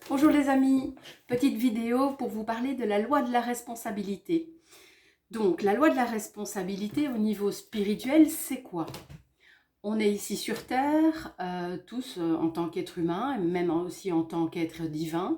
Bonjour les amis, petite vidéo pour vous parler de la loi de la responsabilité. Donc la loi de la responsabilité au niveau spirituel, c'est quoi? On est ici sur Terre, tous en tant qu'être humain, et même aussi en tant qu'être divin,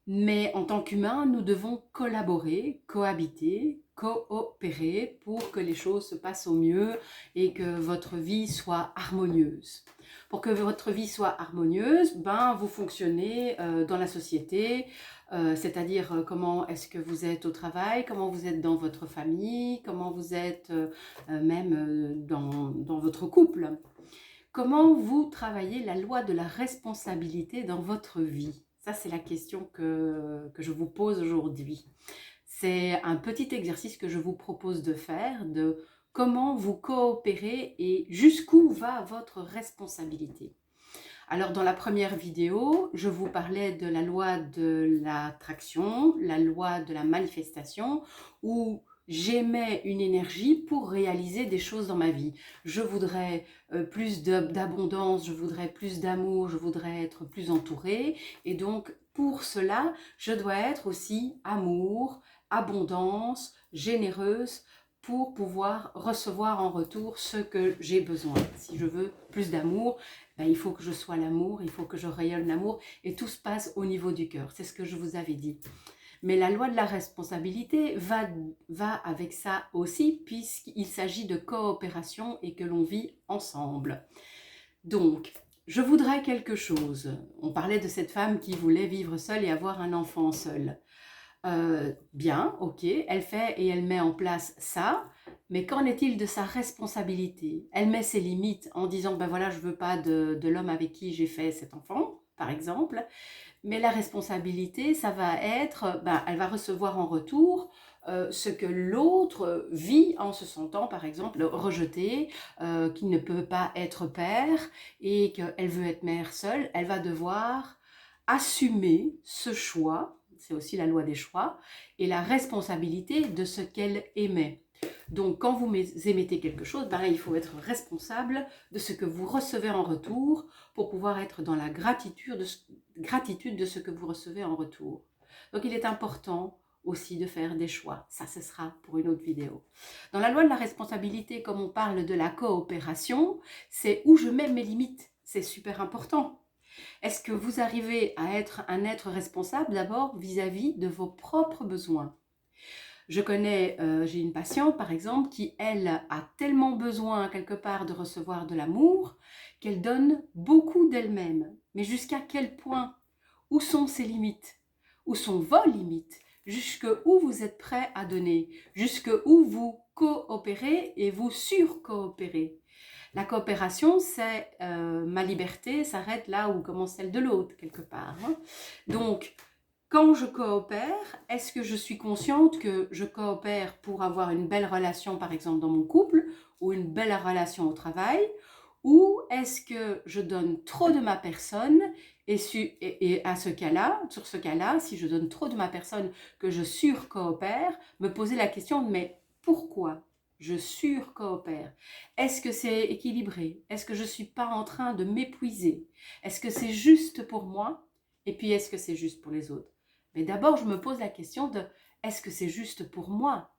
mais en tant qu'humain, nous devons collaborer, cohabiter, coopérer pour que les choses se passent au mieux et que votre vie soit harmonieuse. Pour que votre vie soit harmonieuse, vous fonctionnez dans la société, c'est-à-dire comment est-ce que vous êtes au travail, comment vous êtes dans votre famille, comment vous êtes même dans votre couple. Comment vous travaillez la loi de la responsabilité dans votre vie? Ça, c'est la question que je vous pose aujourd'hui. C'est un petit exercice que je vous propose de faire, de comment vous coopérez et jusqu'où va votre responsabilité. Alors, dans la première vidéo, je vous parlais de la loi de l'attraction, la loi de la manifestation, où j'émets une énergie pour réaliser des choses dans ma vie. Je voudrais plus d'abondance, je voudrais plus d'amour, je voudrais être plus entourée. Et donc, pour cela, je dois être aussi amour, abondance, généreuse, pour pouvoir recevoir en retour ce que j'ai besoin. Si je veux plus d'amour, il faut que je sois l'amour, il faut que je rayonne l'amour, et tout se passe au niveau du cœur. C'est ce que je vous avais dit. Mais la loi de la responsabilité va avec ça aussi, puisqu'il s'agit de coopération et que l'on vit ensemble. Donc, je voudrais quelque chose. On parlait de cette femme qui voulait vivre seule et avoir un enfant seul. Bien, ok, elle fait et elle met en place ça, mais qu'en est-il de sa responsabilité? Elle met ses limites en disant, ben voilà, je veux pas de l'homme avec qui j'ai fait cet enfant, par exemple, mais la responsabilité, ça va être, elle va recevoir en retour ce que l'autre vit en se sentant, par exemple, rejetée, qu'il ne peut pas être père et qu'elle veut être mère seule. Elle va devoir assumer ce choix, c'est aussi la loi des choix, et la responsabilité de ce qu'elle émet. Donc, quand vous émettez quelque chose, il faut être responsable de ce que vous recevez en retour pour pouvoir être dans la gratitude de ce que vous recevez en retour. Donc, il est important aussi de faire des choix. Ça, ce sera pour une autre vidéo. Dans la loi de la responsabilité, comme on parle de la coopération, c'est où je mets mes limites. C'est super important. Est-ce que vous arrivez à être un être responsable d'abord vis-à-vis de vos propres besoins? Je connais, j'ai une patiente par exemple qui, elle, a tellement besoin quelque part de recevoir de l'amour qu'elle donne beaucoup d'elle-même. Mais jusqu'à quel point? Où sont ses limites? Où sont vos limites? Jusque où vous êtes prêt à donner? Jusque où vous coopérez et vous surcoopérez? La coopération, c'est ma liberté s'arrête là où commence celle de l'autre, quelque part. Hein. Donc, quand je coopère, est-ce que je suis consciente que je coopère pour avoir une belle relation, par exemple, dans mon couple, ou une belle relation au travail, ou est-ce que je donne trop de ma personne et à ce cas-là, sur ce cas-là, si je donne trop de ma personne, que je surcoopère, me poser la question, mais pourquoi je surcoopère? Est-ce que c'est équilibré? Est-ce que je ne suis pas en train de m'épuiser? Est-ce que c'est juste pour moi? Et puis, est-ce que c'est juste pour les autres? Mais d'abord, je me pose la question de, est-ce que c'est juste pour moi?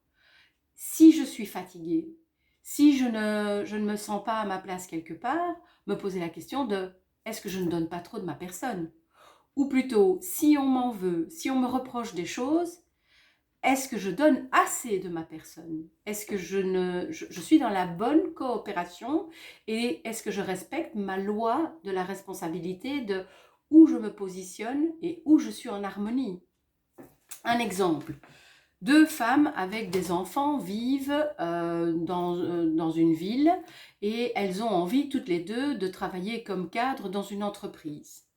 Si je suis fatiguée, si je ne me sens pas à ma place quelque part, me poser la question de, est-ce que je ne donne pas trop de ma personne? Ou plutôt, si on m'en veut, si on me reproche des choses, est-ce que je donne assez de ma personne? Est-ce que je suis dans la bonne coopération et est-ce que je respecte ma loi de la responsabilité de où je me positionne et où je suis en harmonie? Un exemple. Deux femmes avec des enfants vivent dans une ville et elles ont envie toutes les deux de travailler comme cadre dans une entreprise.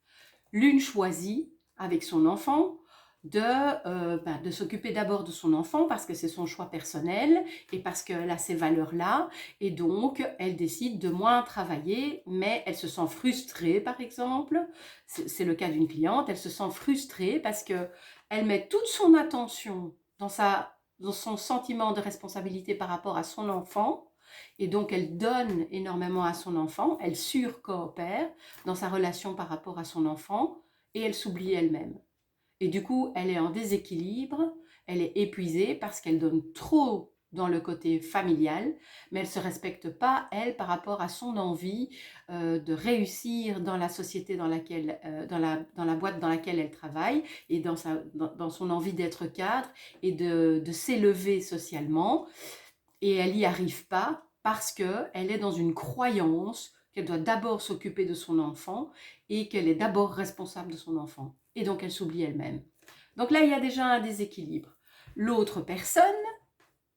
L'une choisit avec son enfant de s'occuper d'abord de son enfant parce que c'est son choix personnel et parce qu'elle a ces valeurs-là et donc elle décide de moins travailler mais elle se sent frustrée par exemple, c'est le cas d'une cliente, elle se sent frustrée parce qu'elle met toute son attention dans son sentiment de responsabilité par rapport à son enfant et donc elle donne énormément à son enfant, elle surcoopère dans sa relation par rapport à son enfant et elle s'oublie elle-même. Et du coup, elle est en déséquilibre, elle est épuisée parce qu'elle donne trop dans le côté familial, mais elle ne se respecte pas, elle, par rapport à son envie de réussir dans la société dans laquelle, dans la boîte dans laquelle elle travaille, et dans son envie d'être cadre et de s'élever socialement. Et elle n'y arrive pas parce qu'elle est dans une croyance qu'elle doit d'abord s'occuper de son enfant et qu'elle est d'abord responsable de son enfant. Et donc elle s'oublie elle-même. Donc là, il y a déjà un déséquilibre. L'autre personne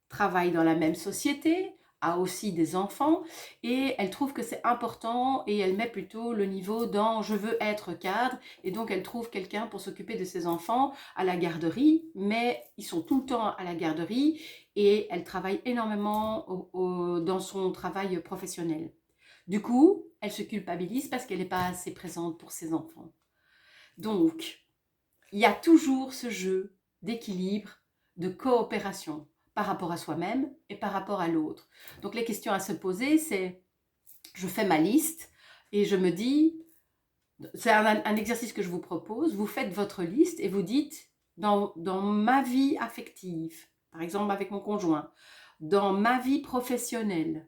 travaille dans la même société, a aussi des enfants, et elle trouve que c'est important, et elle met plutôt le niveau dans « je veux être cadre », et donc elle trouve quelqu'un pour s'occuper de ses enfants à la garderie, mais ils sont tout le temps à la garderie, et elle travaille énormément dans son travail professionnel. Du coup, elle se culpabilise parce qu'elle n'est pas assez présente pour ses enfants. Donc, il y a toujours ce jeu d'équilibre, de coopération par rapport à soi-même et par rapport à l'autre. Donc les questions à se poser, c'est, je fais ma liste et je me dis, c'est un exercice que je vous propose, vous faites votre liste et vous dites, dans ma vie affective, par exemple avec mon conjoint, dans ma vie professionnelle,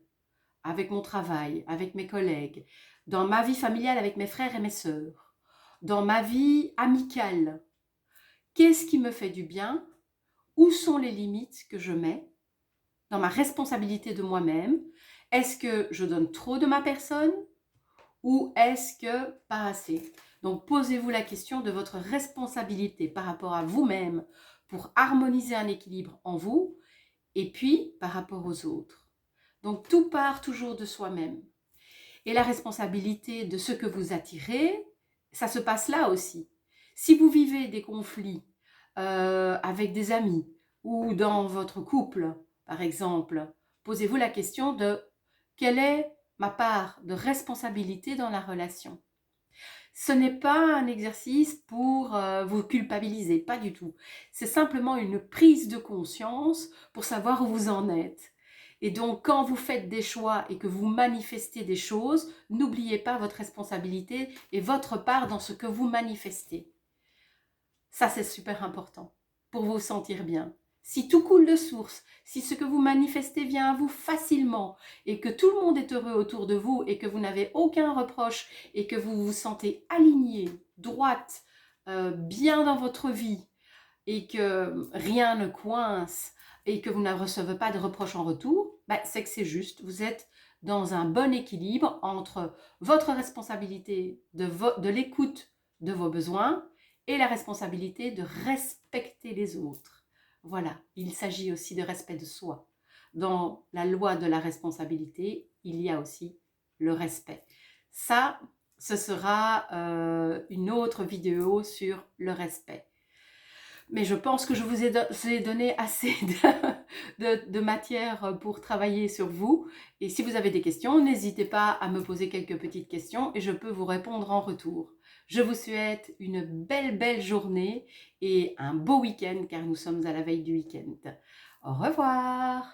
avec mon travail, avec mes collègues, dans ma vie familiale avec mes frères et mes sœurs, dans ma vie amicale, qu'est-ce qui me fait du bien? Où sont les limites que je mets dans ma responsabilité de moi-même? Est-ce que je donne trop de ma personne ou est-ce que pas assez? Donc posez-vous la question de votre responsabilité par rapport à vous-même pour harmoniser un équilibre en vous et puis par rapport aux autres. Donc tout part toujours de soi-même. Et la responsabilité de ce que vous attirez, ça se passe là aussi. Si vous vivez des conflits avec des amis ou dans votre couple, par exemple, posez-vous la question de quelle est ma part de responsabilité dans la relation. Ce n'est pas un exercice pour vous culpabiliser, pas du tout. C'est simplement une prise de conscience pour savoir où vous en êtes. Et donc, quand vous faites des choix et que vous manifestez des choses, n'oubliez pas votre responsabilité et votre part dans ce que vous manifestez. Ça, c'est super important pour vous sentir bien. Si tout coule de source, si ce que vous manifestez vient à vous facilement et que tout le monde est heureux autour de vous et que vous n'avez aucun reproche et que vous vous sentez aligné, droite, bien dans votre vie et que rien ne coince et que vous ne recevez pas de reproches en retour, c'est que c'est juste. Vous êtes dans un bon équilibre entre votre responsabilité de l'écoute de vos besoins et la responsabilité de respecter les autres. Voilà, il s'agit aussi de respect de soi. Dans la loi de la responsabilité, il y a aussi le respect. Ça, ce sera une autre vidéo sur le respect. Mais je pense que je vous ai donné assez de matière pour travailler sur vous. Et si vous avez des questions, n'hésitez pas à me poser quelques petites questions et je peux vous répondre en retour. Je vous souhaite une belle journée et un beau week-end car nous sommes à la veille du week-end. Au revoir!